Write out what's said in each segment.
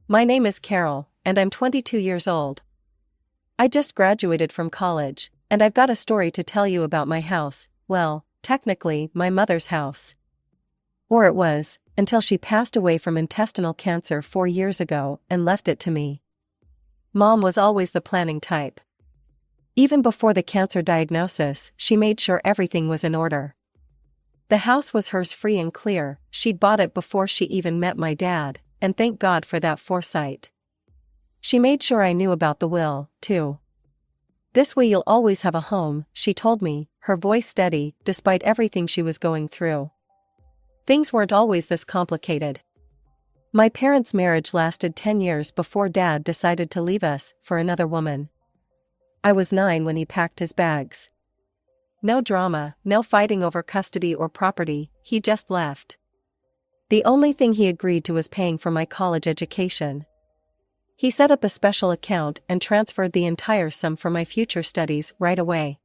My name is Carol, and I'm 22 years old. I just graduated from college, and I've got a story to tell you about my house, well, technically, my mother's house. Or it was, until she passed away from intestinal cancer 4 years ago and left it to me. Mom was always the planning type. Even before the cancer diagnosis, she made sure everything was in order. The house was hers free and clear, she'd bought it before she even met my dad, and thank God for that foresight. She made sure I knew about the will, too. This way you'll always have a home, she told me, her voice steady, despite everything she was going through. Things weren't always this complicated. My parents' marriage lasted 10 years before Dad decided to leave us for another woman. I was 9 when he packed his bags. No drama, no fighting over custody or property, he just left. The only thing he agreed to was paying for my college education. He set up a special account and transferred the entire sum for my future studies right away.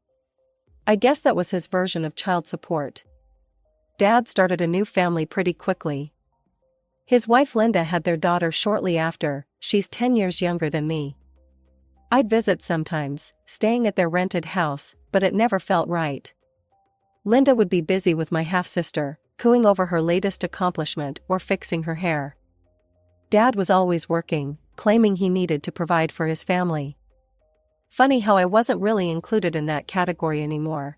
I guess that was his version of child support. Dad started a new family pretty quickly. His wife Linda had their daughter shortly after, she's 10 years younger than me. I'd visit sometimes, staying at their rented house, but it never felt right. Linda would be busy with my half-sister, cooing over her latest accomplishment or fixing her hair. Dad was always working, claiming he needed to provide for his family. Funny how I wasn't really included in that category anymore.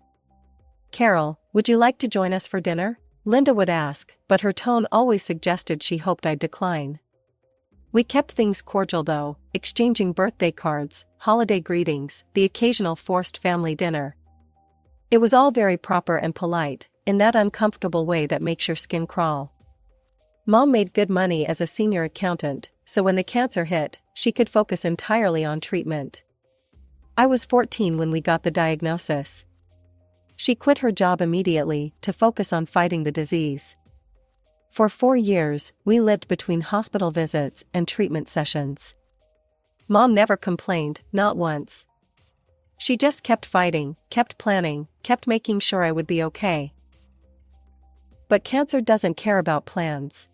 "Carol, would you like to join us for dinner?" Linda would ask, but her tone always suggested she hoped I'd decline. We kept things cordial though, exchanging birthday cards, holiday greetings, the occasional forced family dinner. It was all very proper and polite, in that uncomfortable way that makes your skin crawl. Mom made good money as a senior accountant, so when the cancer hit, she could focus entirely on treatment. I was 14 when we got the diagnosis. She quit her job immediately to focus on fighting the disease. For 4 years, we lived between hospital visits and treatment sessions. Mom never complained, not once. She just kept fighting, kept planning, kept making sure I would be okay. But cancer doesn't care about plans.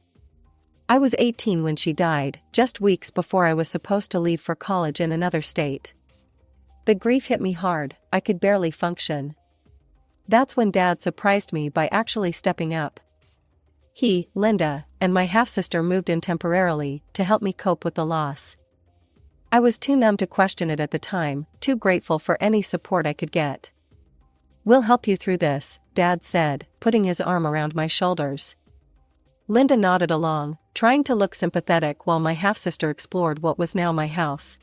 I was 18 when she died, just weeks before I was supposed to leave for college in another state. The grief hit me hard, I could barely function. That's when Dad surprised me by actually stepping up. He, Linda, and my half-sister moved in temporarily to help me cope with the loss. I was too numb to question it at the time, too grateful for any support I could get. "We'll help you through this," Dad said, putting his arm around my shoulders. Linda nodded along, trying to look sympathetic while my half-sister explored what was now my house.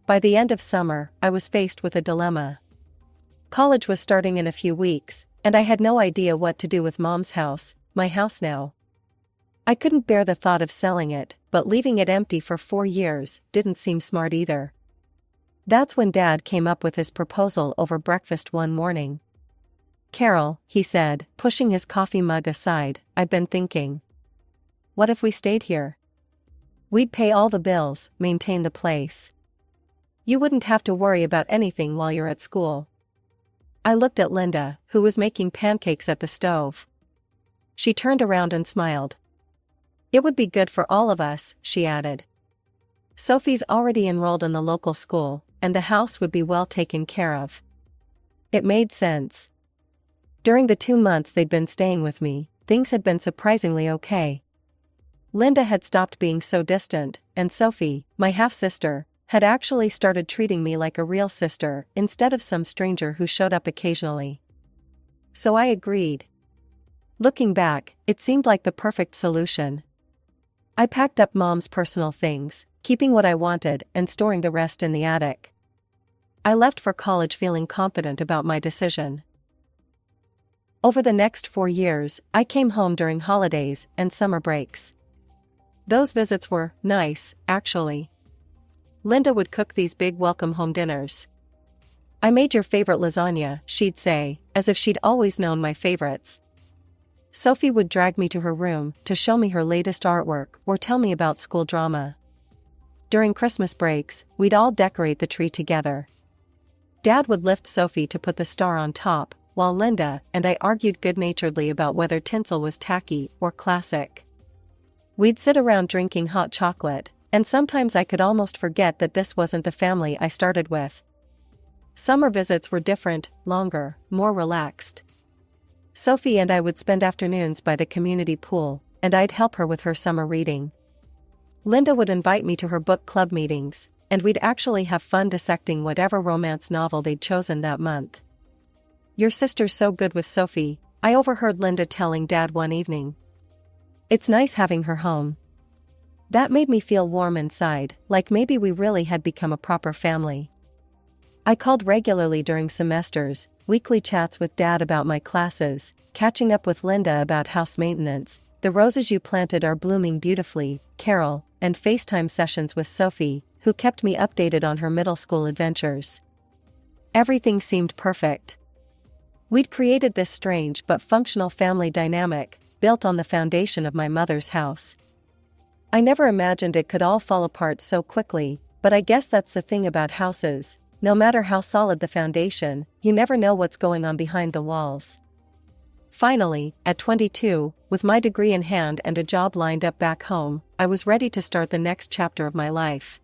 By the end of summer, I was faced with a dilemma. College was starting in a few weeks, and I had no idea what to do with Mom's house, my house now. I couldn't bear the thought of selling it, but leaving it empty for 4 years didn't seem smart either. That's when Dad came up with his proposal over breakfast one morning. "Carol," he said, pushing his coffee mug aside, "I've been thinking. What if we stayed here? We'd pay all the bills, maintain the place. You wouldn't have to worry about anything while you're at school." I looked at Linda, who was making pancakes at the stove. She turned around and smiled. "It would be good for all of us," she added. "Sophie's already enrolled in the local school, and the house would be well taken care of." It made sense. During the 2 months they'd been staying with me, things had been surprisingly okay. Linda had stopped being so distant, and Sophie, my half-sister, had actually started treating me like a real sister instead of some stranger who showed up occasionally. So I agreed. Looking back, it seemed like the perfect solution. I packed up Mom's personal things, keeping what I wanted and storing the rest in the attic. I left for college feeling confident about my decision. Over the next 4 years, I came home during holidays and summer breaks. Those visits were nice, actually. Linda would cook these big welcome home dinners. "I made your favorite lasagna," she'd say, as if she'd always known my favorites. Sophie would drag me to her room to show me her latest artwork or tell me about school drama. During Christmas breaks, we'd all decorate the tree together. Dad would lift Sophie to put the star on top, while Linda and I argued good-naturedly about whether tinsel was tacky or classic. We'd sit around drinking hot chocolate, And sometimes I could almost forget that this wasn't the family I started with. Summer visits were different, longer, more relaxed. Sophie and I would spend afternoons by the community pool, and I'd help her with her summer reading. Linda would invite me to her book club meetings, and we'd actually have fun dissecting whatever romance novel they'd chosen that month. "Your sister's so good with Sophie," I overheard Linda telling Dad one evening. "It's nice having her home." That made me feel warm inside, like maybe we really had become a proper family. I called regularly during semesters, weekly chats with Dad about my classes, catching up with Linda about house maintenance, the roses you planted are blooming beautifully, Carol, and FaceTime sessions with Sophie, who kept me updated on her middle school adventures. Everything seemed perfect. We'd created this strange but functional family dynamic, built on the foundation of my mother's house. I never imagined it could all fall apart so quickly, but I guess that's the thing about houses. No matter how solid the foundation, you never know what's going on behind the walls. Finally, at 22, with my degree in hand and a job lined up back home, I was ready to start the next chapter of my life.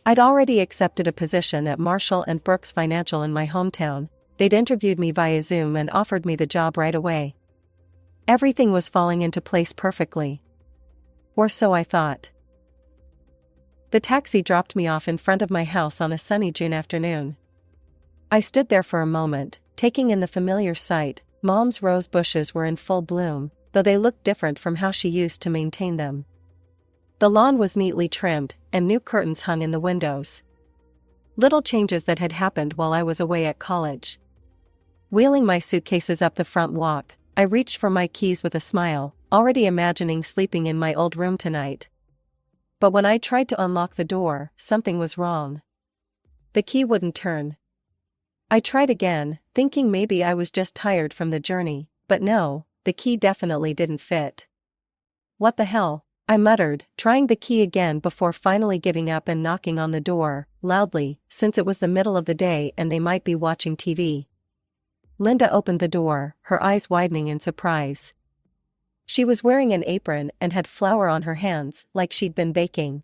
I'd already accepted a position at Marshall & Brooks Financial in my hometown. They'd interviewed me via Zoom and offered me the job right away. Everything was falling into place perfectly. Or so I thought. The taxi dropped me off in front of my house on a sunny June afternoon. I stood there for a moment, taking in the familiar sight. Mom's rose bushes were in full bloom, though they looked different from how she used to maintain them. The lawn was neatly trimmed, and new curtains hung in the windows. Little changes that had happened while I was away at college. Wheeling my suitcases up the front walk, I reached for my keys with a smile, already imagining sleeping in my old room tonight. But when I tried to unlock the door, something was wrong. The key wouldn't turn. I tried again, thinking maybe I was just tired from the journey, but no, the key definitely didn't fit. "What the hell?" I muttered, trying the key again before finally giving up and knocking on the door, loudly, since it was the middle of the day and they might be watching TV. Linda opened the door, her eyes widening in surprise. She was wearing an apron and had flour on her hands, like she'd been baking.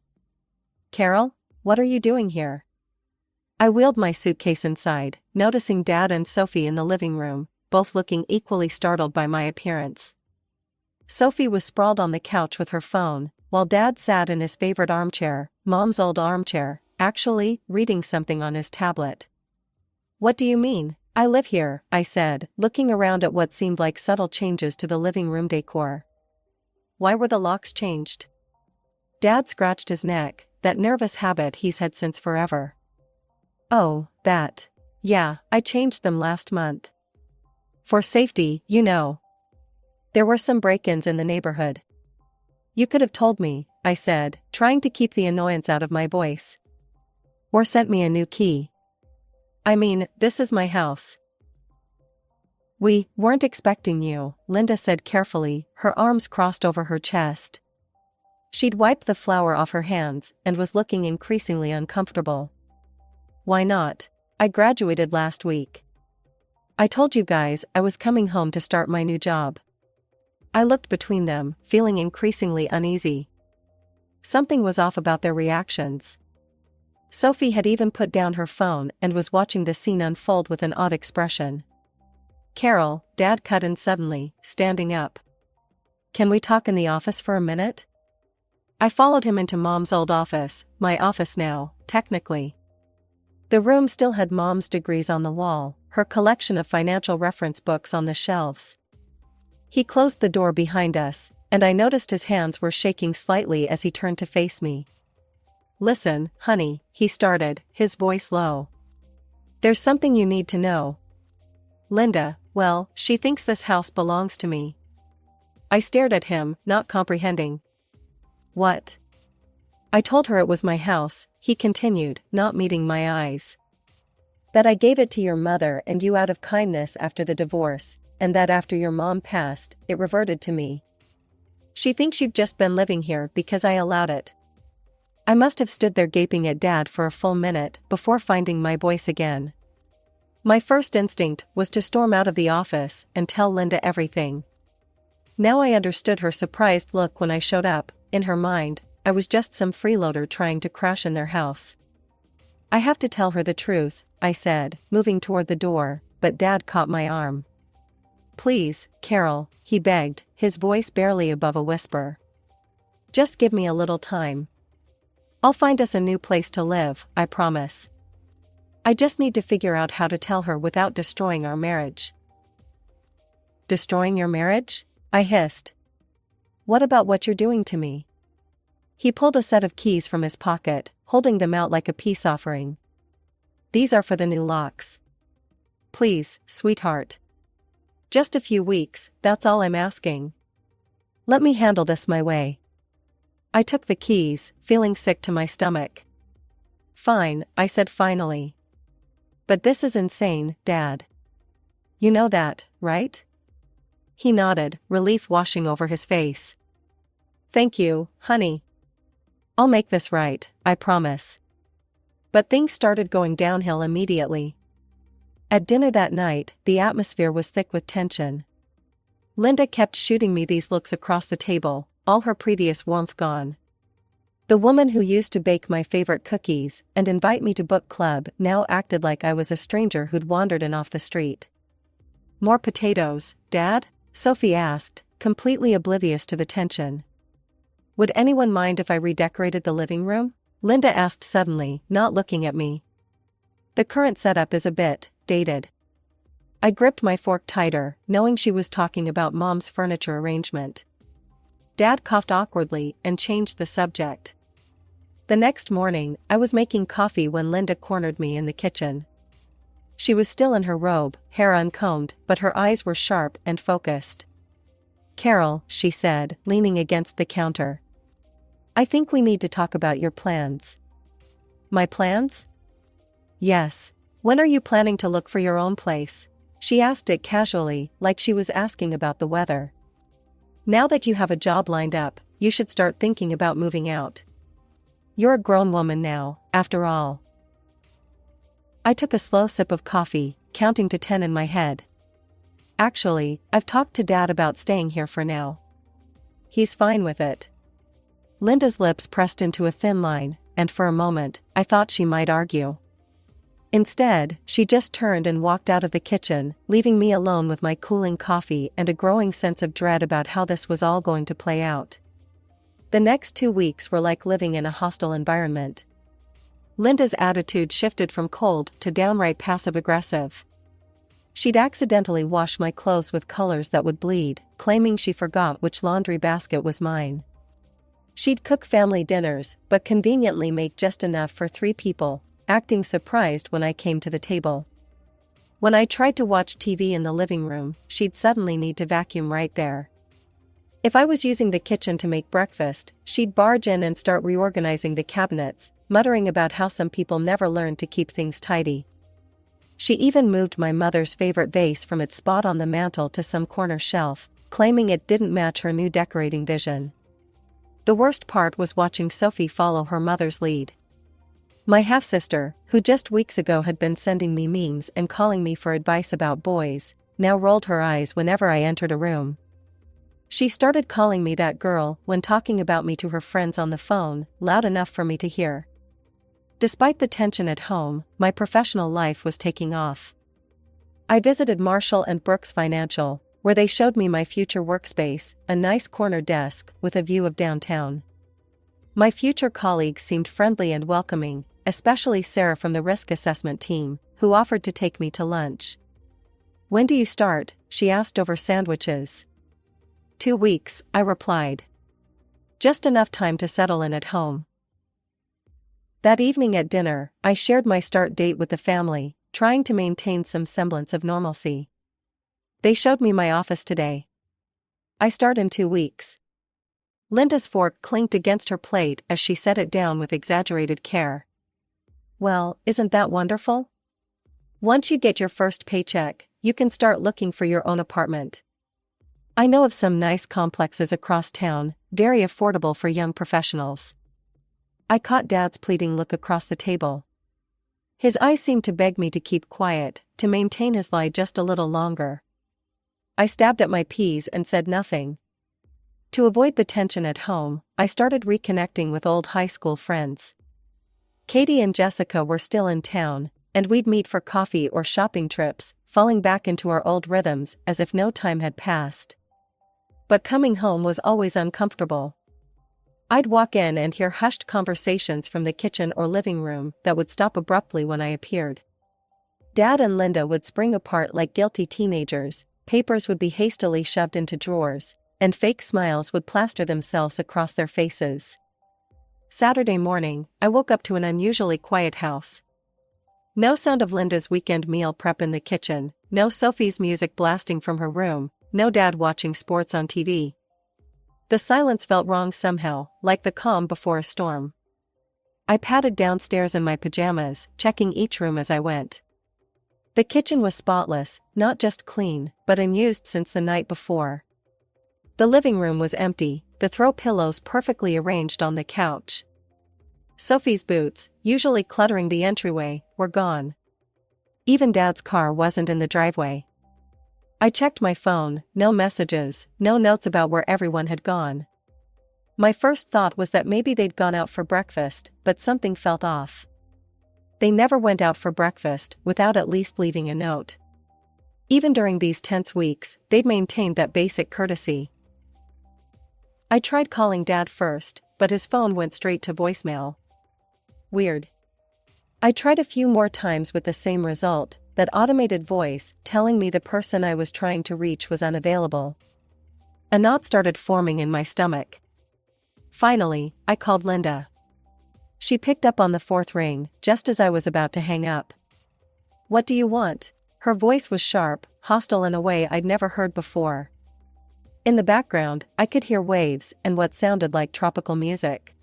"Carol, what are you doing here?" I wheeled my suitcase inside, noticing Dad and Sophie in the living room, both looking equally startled by my appearance. Sophie was sprawled on the couch with her phone, while Dad sat in his favorite armchair, Mom's old armchair, actually, reading something on his tablet. "What do you mean? I live here," I said, looking around at what seemed like subtle changes to the living room decor. "Why were the locks changed?" Dad scratched his neck, that nervous habit he's had since forever. "Oh, that. Yeah, I changed them last month. For safety, you know. There were some break-ins in the neighborhood." "You could have told me," I said, trying to keep the annoyance out of my voice. "Or sent me a new key. I mean, this is my house." "We weren't expecting you," Linda said carefully, her arms crossed over her chest. She'd wiped the flour off her hands and was looking increasingly uncomfortable. "Why not? I graduated last week. I told you guys I was coming home to start my new job." I looked between them, feeling increasingly uneasy. Something was off about their reactions. Sophie had even put down her phone and was watching the scene unfold with an odd expression. "Carol," Dad cut in suddenly, standing up. "Can we talk in the office for a minute?" I followed him into Mom's old office, my office now, technically. The room still had Mom's degrees on the wall, her collection of financial reference books on the shelves. He closed the door behind us, and I noticed his hands were shaking slightly as he turned to face me. "Listen, honey," he started, his voice low. "There's something you need to know. Linda, well, she thinks this house belongs to me." I stared at him, not comprehending. "What?" "I told her it was my house," he continued, not meeting my eyes. "That I gave it to your mother and you out of kindness after the divorce, and that after your mom passed, it reverted to me. She thinks you've just been living here because I allowed it." I must have stood there gaping at Dad for a full minute before finding my voice again. My first instinct was to storm out of the office and tell Linda everything. Now I understood her surprised look when I showed up. In her mind, I was just some freeloader trying to crash in their house. I have to tell her the truth, I said, moving toward the door, but Dad caught my arm. Please, Carol, he begged, his voice barely above a whisper. Just give me a little time. I'll find us a new place to live, I promise. I just need to figure out how to tell her without destroying our marriage. Destroying your marriage? I hissed. What about what you're doing to me? He pulled a set of keys from his pocket, holding them out like a peace offering. These are for the new locks. Please, sweetheart. Just a few weeks, that's all I'm asking. Let me handle this my way. I took the keys, feeling sick to my stomach. Fine, I said finally. But this is insane, Dad. You know that, right? He nodded, relief washing over his face. Thank you, honey. I'll make this right, I promise. But things started going downhill immediately. At dinner that night, the atmosphere was thick with tension. Linda kept shooting me these looks across the table, all her previous warmth gone. The woman who used to bake my favorite cookies and invite me to book club now acted like I was a stranger who'd wandered in off the street. More potatoes, Dad? Sophie asked, completely oblivious to the tension. Would anyone mind if I redecorated the living room? Linda asked suddenly, not looking at me. The current setup is a bit dated. I gripped my fork tighter, knowing she was talking about Mom's furniture arrangement. Dad coughed awkwardly and changed the subject. The next morning, I was making coffee when Linda cornered me in the kitchen. She was still in her robe, hair uncombed, but her eyes were sharp and focused. Carol, she said, leaning against the counter. I think we need to talk about your plans. My plans? Yes. When are you planning to look for your own place? She asked it casually, like she was asking about the weather. Now that you have a job lined up, you should start thinking about moving out. You're a grown woman now, after all. I took a slow sip of coffee, counting to 10 in my head. Actually, I've talked to Dad about staying here for now. He's fine with it. Linda's lips pressed into a thin line, and for a moment, I thought she might argue. Instead, she just turned and walked out of the kitchen, leaving me alone with my cooling coffee and a growing sense of dread about how this was all going to play out. The next 2 weeks were like living in a hostile environment. Linda's attitude shifted from cold to downright passive-aggressive. She'd accidentally wash my clothes with colors that would bleed, claiming she forgot which laundry basket was mine. She'd cook family dinners, but conveniently make just enough for 3 people, acting surprised when I came to the table. When I tried to watch TV in the living room, she'd suddenly need to vacuum right there. If I was using the kitchen to make breakfast, she'd barge in and start reorganizing the cabinets, muttering about how some people never learn to keep things tidy. She even moved my mother's favorite vase from its spot on the mantel to some corner shelf, claiming it didn't match her new decorating vision. The worst part was watching Sophie follow her mother's lead. My half-sister, who just weeks ago had been sending me memes and calling me for advice about boys, now rolled her eyes whenever I entered a room. She started calling me that girl when talking about me to her friends on the phone, loud enough for me to hear. Despite the tension at home, my professional life was taking off. I visited Marshall and Brooks Financial, where they showed me my future workspace, a nice corner desk with a view of downtown. My future colleagues seemed friendly and welcoming, especially Sarah from the risk assessment team, who offered to take me to lunch. When do you start? She asked over sandwiches. 2 weeks, I replied. Just enough time to settle in at home. That evening at dinner, I shared my start date with the family, trying to maintain some semblance of normalcy. They showed me my office today. I start in 2 weeks. Linda's fork clinked against her plate as she set it down with exaggerated care. Well, isn't that wonderful? Once you get your first paycheck, you can start looking for your own apartment. I know of some nice complexes across town, very affordable for young professionals. I caught Dad's pleading look across the table. His eyes seemed to beg me to keep quiet, to maintain his lie just a little longer. I stabbed at my peas and said nothing. To avoid the tension at home, I started reconnecting with old high school friends. Katie and Jessica were still in town, and we'd meet for coffee or shopping trips, falling back into our old rhythms as if no time had passed. But coming home was always uncomfortable. I'd walk in and hear hushed conversations from the kitchen or living room that would stop abruptly when I appeared. Dad and Linda would spring apart like guilty teenagers, papers would be hastily shoved into drawers, and fake smiles would plaster themselves across their faces. Saturday morning, I woke up to an unusually quiet house. No sound of Linda's weekend meal prep in the kitchen, no Sophie's music blasting from her room, no Dad watching sports on TV. The silence felt wrong somehow, like the calm before a storm. I padded downstairs in my pajamas, checking each room as I went. The kitchen was spotless, not just clean, but unused since the night before. The living room was empty, the throw pillows perfectly arranged on the couch. Sophie's boots, usually cluttering the entryway, were gone. Even Dad's car wasn't in the driveway. I checked my phone, no messages, no notes about where everyone had gone. My first thought was that maybe they'd gone out for breakfast, but something felt off. They never went out for breakfast without at least leaving a note. Even during these tense weeks, they'd maintained that basic courtesy. I tried calling Dad first, but his phone went straight to voicemail. Weird. I tried a few more times with the same result, that automated voice telling me the person I was trying to reach was unavailable. A knot started forming in my stomach. Finally, I called Linda. She picked up on the fourth ring, just as I was about to hang up. "What do you want?" Her voice was sharp, hostile in a way I'd never heard before. In the background, I could hear waves and what sounded like tropical music.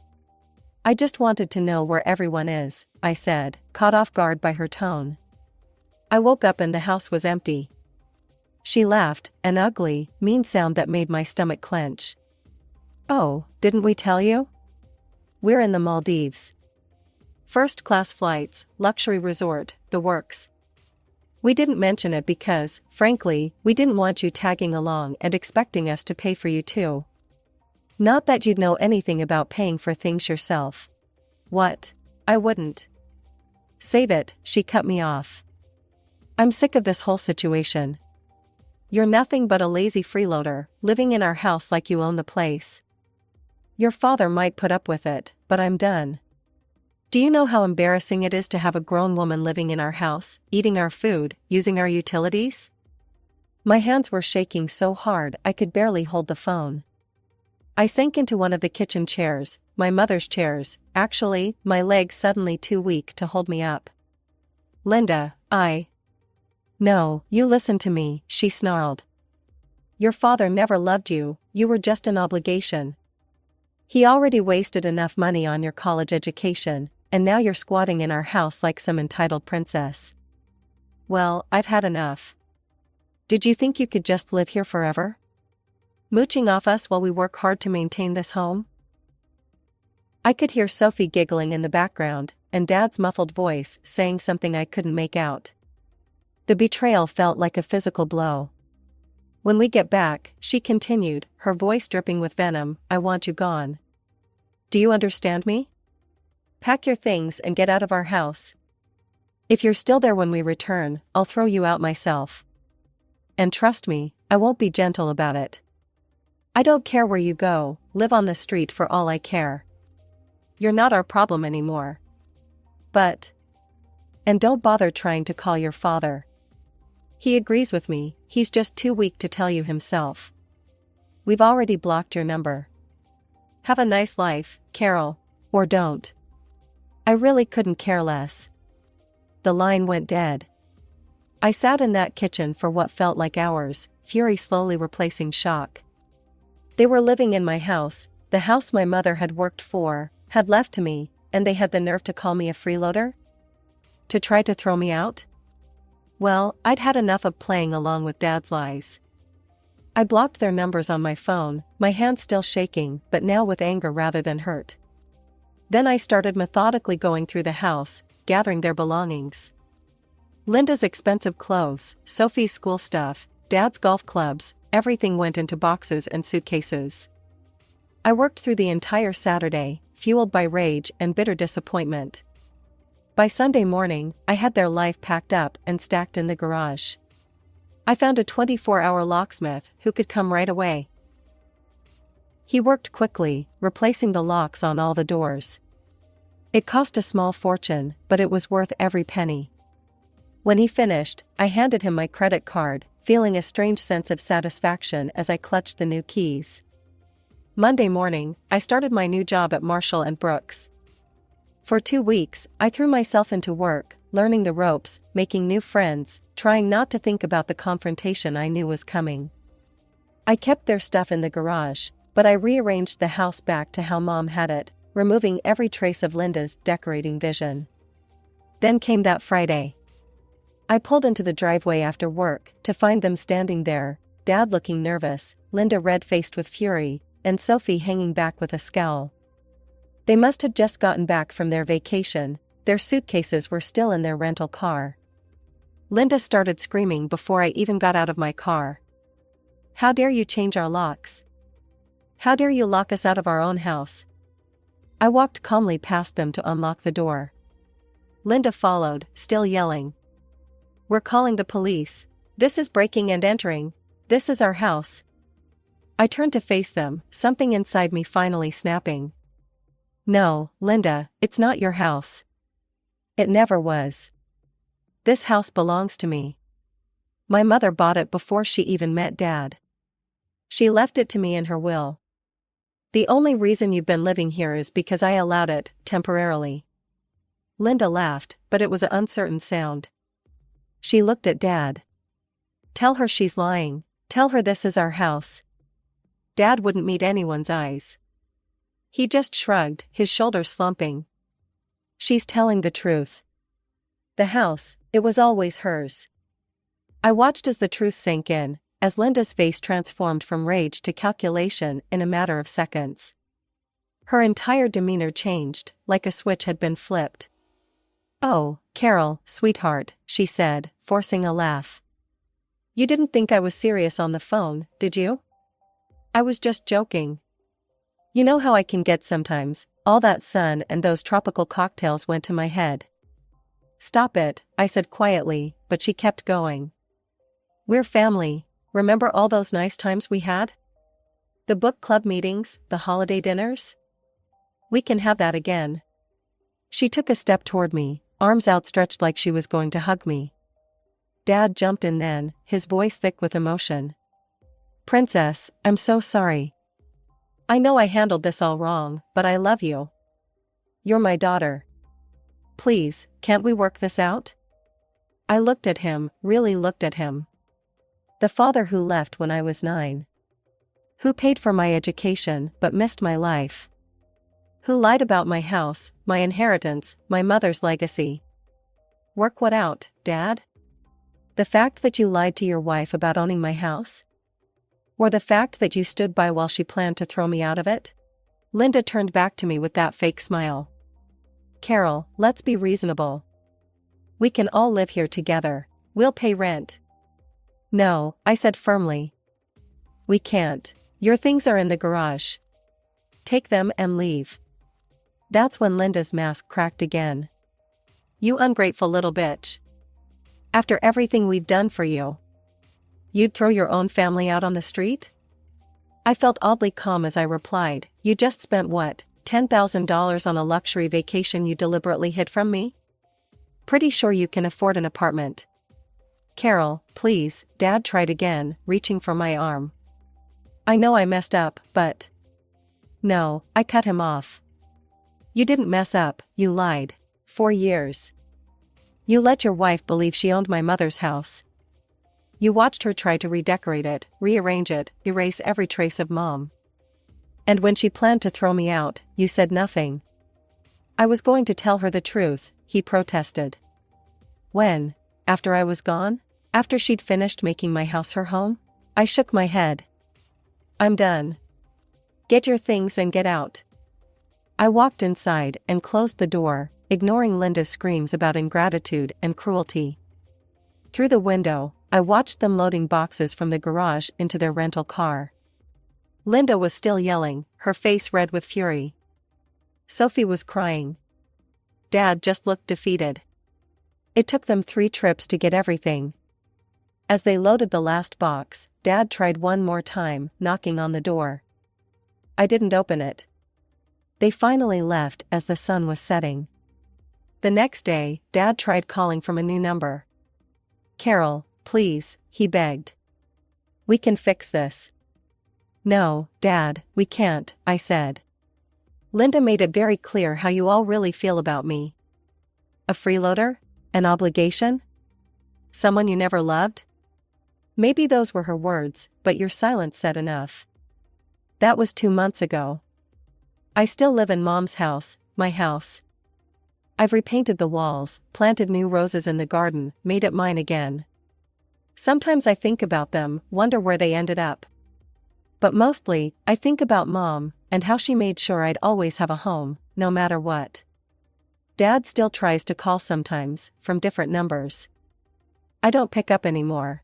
"I just wanted to know where everyone is," I said, caught off guard by her tone. I woke up and the house was empty. She laughed, an ugly, mean sound that made my stomach clench. "Oh, didn't we tell you? We're in the Maldives. First-class flights, luxury resort, the works. We didn't mention it because, frankly, we didn't want you tagging along and expecting us to pay for you too. Not that you'd know anything about paying for things yourself." "What? I wouldn't." "Save it," she cut me off. "I'm sick of this whole situation. You're nothing but a lazy freeloader, living in our house like you own the place. Your father might put up with it, but I'm done. Do you know how embarrassing it is to have a grown woman living in our house, eating our food, using our utilities?" My hands were shaking so hard I could barely hold the phone. I sank into one of the kitchen chairs, my mother's chairs, actually, my legs suddenly too weak to hold me up. "Linda, No, you listen to me," she snarled. "Your father never loved you, you were just an obligation. He already wasted enough money on your college education, and now you're squatting in our house like some entitled princess. Well, I've had enough. Did you think you could just live here forever? Mooching off us while we work hard to maintain this home?" I could hear Sophie giggling in the background, and Dad's muffled voice saying something I couldn't make out. The betrayal felt like a physical blow. "When we get back," she continued, her voice dripping with venom, "I want you gone. Do you understand me? Pack your things and get out of our house. If you're still there when we return, I'll throw you out myself. And trust me, I won't be gentle about it. I don't care where you go, live on the street for all I care. You're not our problem anymore. And don't bother trying to call your father. He agrees with me, he's just too weak to tell you himself. We've already blocked your number. Have a nice life, Carol. Or don't. I really couldn't care less." The line went dead. I sat in that kitchen for what felt like hours, fury slowly replacing shock. They were living in my house, the house my mother had worked for, had left to me, and they had the nerve to call me a freeloader? To try to throw me out? Well, I'd had enough of playing along with Dad's lies. I blocked their numbers on my phone, my hands still shaking, but now with anger rather than hurt. Then I started methodically going through the house, gathering their belongings. Linda's expensive clothes, Sophie's school stuff, Dad's golf clubs, everything went into boxes and suitcases. I worked through the entire Saturday, fueled by rage and bitter disappointment. By Sunday morning, I had their life packed up and stacked in the garage. I found a 24-hour locksmith who could come right away. He worked quickly, replacing the locks on all the doors. It cost a small fortune, but it was worth every penny. When he finished, I handed him my credit card, feeling a strange sense of satisfaction as I clutched the new keys. Monday morning, I started my new job at Marshall & Brooks. For 2 weeks, I threw myself into work, learning the ropes, making new friends, trying not to think about the confrontation I knew was coming. I kept their stuff in the garage, but I rearranged the house back to how Mom had it, removing every trace of Linda's decorating vision. Then came that Friday. I pulled into the driveway after work to find them standing there, Dad looking nervous, Linda red-faced with fury, and Sophie hanging back with a scowl. They must have just gotten back from their vacation. Their suitcases were still in their rental car. Linda started screaming before I even got out of my car. "How dare you change our locks? How dare you lock us out of our own house?" I walked calmly past them to unlock the door. Linda followed, still yelling. "We're calling the police. This is breaking and entering. This is our house." I turned to face them, something inside me finally snapping. "No, Linda, it's not your house. It never was. This house belongs to me. My mother bought it before she even met Dad. She left it to me in her will. The only reason you've been living here is because I allowed it, temporarily." Linda laughed, but it was an uncertain sound. She looked at Dad. "Tell her she's lying. Tell her this is our house." Dad wouldn't meet anyone's eyes. He just shrugged, his shoulders slumping. "She's telling the truth. The house, it was always hers." I watched as the truth sank in, as Linda's face transformed from rage to calculation in a matter of seconds. Her entire demeanor changed, like a switch had been flipped. "Oh, Carol, sweetheart," she said, forcing a laugh. "You didn't think I was serious on the phone, did you? I was just joking. You know how I can get sometimes. All that sun and those tropical cocktails went to my head." "Stop it," I said quietly, but she kept going. "We're family. Remember all those nice times we had? The book club meetings, the holiday dinners? We can have that again." She took a step toward me, arms outstretched like she was going to hug me. Dad jumped in then, his voice thick with emotion. "Princess, I'm so sorry. I know I handled this all wrong, but I love you. You're my daughter. Please, can't we work this out?" I looked at him, really looked at him. The father who left when I was 9. Who paid for my education but missed my life. Who lied about my house, my inheritance, my mother's legacy. Work what out, Dad? The fact that you lied to your wife about owning my house? Or the fact that you stood by while she planned to throw me out of it? Linda turned back to me with that fake smile. "Carol, let's be reasonable. We can all live here together. We'll pay rent." "No," I said firmly. "We can't. Your things are in the garage. Take them and leave." That's when Linda's mask cracked again. "You ungrateful little bitch. After everything we've done for you, you'd throw your own family out on the street?" I felt oddly calm as I replied, "You just spent what, $10,000 on a luxury vacation you deliberately hid from me? Pretty sure you can afford an apartment." "Carol, please," Dad tried again, reaching for my arm. "I know I messed up, but..." "No," I cut him off. "You didn't mess up, you lied. 4 years. You let your wife believe she owned my mother's house. You watched her try to redecorate it, rearrange it, erase every trace of Mom. And when she planned to throw me out, you said nothing." "I was going to tell her the truth," he protested. "When? After I was gone? After she'd finished making my house her home?" I shook my head. "I'm done. Get your things and get out." I walked inside and closed the door, ignoring Linda's screams about ingratitude and cruelty. Through the window, I watched them loading boxes from the garage into their rental car. Linda was still yelling, her face red with fury. Sophie was crying. Dad just looked defeated. It took them 3 trips to get everything. As they loaded the last box, Dad tried one more time, knocking on the door. I didn't open it. They finally left as the sun was setting. The next day, Dad tried calling from a new number. Carol, please, he begged. We can fix this. No, Dad, we can't, I said. Linda made it very clear how you all really feel about me. A freeloader? An obligation? Someone you never loved? Maybe those were her words, but your silence said enough. That was 2 months ago. I still live in Mom's house, my house. I've repainted the walls, planted new roses in the garden, made it mine again. Sometimes I think about them, wonder where they ended up. But mostly, I think about Mom, and how she made sure I'd always have a home, no matter what. Dad still tries to call sometimes, from different numbers. I don't pick up anymore.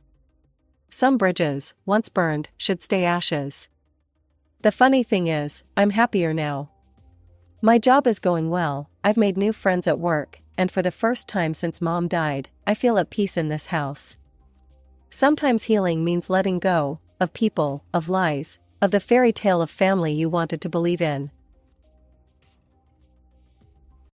Some bridges, once burned, should stay ashes. The funny thing is, I'm happier now. My job is going well, I've made new friends at work, and for the first time since Mom died, I feel at peace in this house. Sometimes healing means letting go, of people, of lies, of the fairy tale of family you wanted to believe in.